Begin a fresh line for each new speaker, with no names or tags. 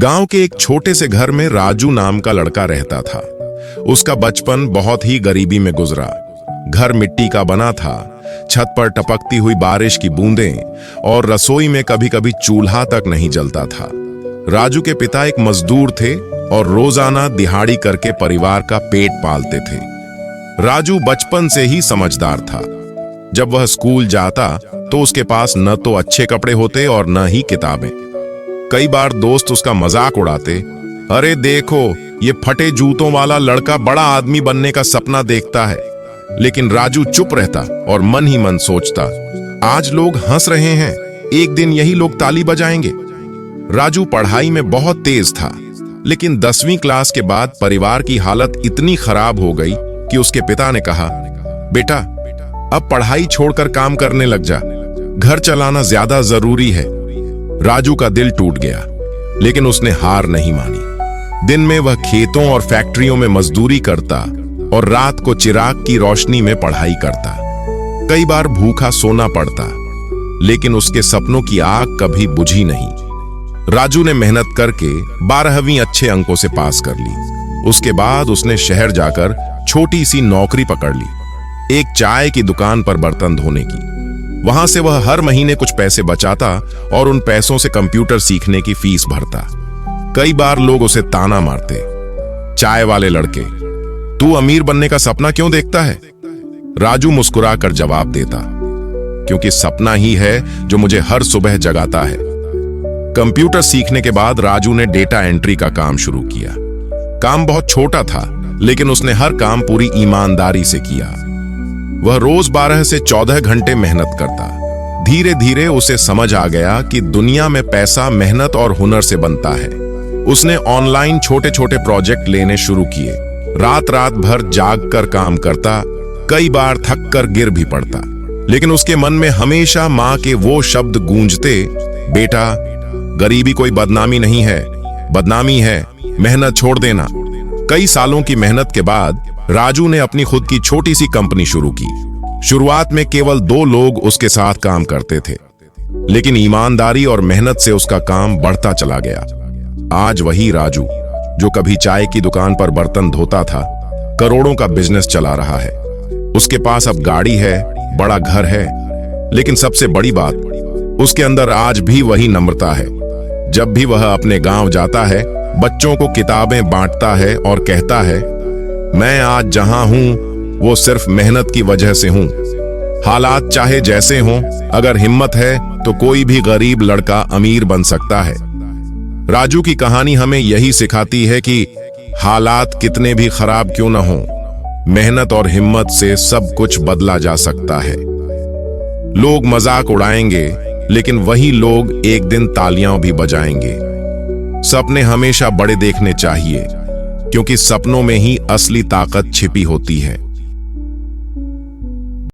गांव के एक छोटे से घर में राजू नाम का लड़का रहता था। उसका बचपन बहुत ही गरीबी में गुजरा। घर मिट्टी का बना था, छत पर टपकती हुई बारिश की बूंदें और रसोई में कभी कभी चूल्हा तक नहीं जलता था। राजू के पिता एक मजदूर थे और रोजाना दिहाड़ी करके परिवार का पेट पालते थे। राजू बचपन से ही समझदार था। जब वह स्कूल जाता तो उसके पास न तो अच्छे कपड़े होते और न ही किताबें। कई बार दोस्त उसका मजाक उड़ाते, अरे देखो ये फटे जूतों वाला लड़का बड़ा आदमी बनने का सपना देखता है। लेकिन राजू चुप रहता और मन ही मन सोचता, आज लोग हंस रहे हैं, एक दिन यही लोग ताली बजाएंगे। राजू पढ़ाई में बहुत तेज था, लेकिन 10वीं क्लास के बाद परिवार की हालत इतनी खराब हो गई कि उसके पिता ने कहा, बेटा अब पढ़ाई छोड़कर काम करने लग जा, घर चलाना ज्यादा जरूरी है। राजू का दिल टूट गया, लेकिन उसने हार नहीं मानी। दिन में वह खेतों और फैक्ट्रियों में मजदूरी करता और रात को चिराग की रोशनी में पढ़ाई करता। कई बार भूखा सोना पड़ता, लेकिन उसके सपनों की आग कभी बुझी नहीं। राजू ने मेहनत करके 12वीं अच्छे अंकों से पास कर ली। उसके बाद उसने शहर जाकर छोटी सी नौकरी पकड़ ली, एक चाय की दुकान पर बर्तन धोने की। वहां से वह हर महीने कुछ पैसे बचाता और उन पैसों से कंप्यूटर सीखने की फीस भरता। कई बार लोग उसे ताना मारते, चाय वाले लड़के, तू अमीर बनने का सपना क्यों देखता है? राजू मुस्कुराकर जवाब देता, क्योंकि सपना ही है जो मुझे हर सुबह जगाता है। कंप्यूटर सीखने के बाद राजू ने डेटा एंट्री का काम शुरू किया। काम बहुत छोटा था, लेकिन उसने हर काम पूरी ईमानदारी से किया। वह रोज 12 से 14 घंटे मेहनत करता। धीरे धीरे उसे समझ आ गया कि दुनिया में पैसा मेहनत और हुनर से बनता है। उसने ऑनलाइन छोटे छोटे प्रोजेक्ट लेने शुरू किए। रात रात भर जाग कर काम करता, कई बार थक कर गिर भी पड़ता, लेकिन उसके मन में हमेशा माँ के वो शब्द गूंजते, बेटा गरीबी कोई बदनामी नहीं है, बदनामी है मेहनत छोड़ देना। कई सालों की मेहनत के बाद राजू ने अपनी खुद की छोटी सी कंपनी शुरू की। शुरुआत में केवल 2 लोग उसके साथ काम करते थे, लेकिन ईमानदारी और मेहनत से उसका काम बढ़ता चला गया। आज वही राजू जो कभी चाय की दुकान पर बर्तन धोता था, करोड़ों का बिजनेस चला रहा है। उसके पास अब गाड़ी है, बड़ा घर है, लेकिन सबसे बड़ी बात, उसके अंदर आज भी वही नम्रता है। जब भी वह अपने गांव जाता है, बच्चों को किताबें बांटता है और कहता है, मैं आज जहां हूं वो सिर्फ मेहनत की वजह से हूं। हालात चाहे जैसे हों, अगर हिम्मत है तो कोई भी गरीब लड़का अमीर बन सकता है। राजू की कहानी हमें यही सिखाती है कि हालात कितने भी खराब क्यों न हों, मेहनत और हिम्मत से सब कुछ बदला जा सकता है। लोग मजाक उड़ाएंगे, लेकिन वही लोग एक दिन तालियां भी बजाएंगे। सपने हमेशा बड़े देखने चाहिए, क्योंकि सपनों में ही असली ताकत छिपी होती है।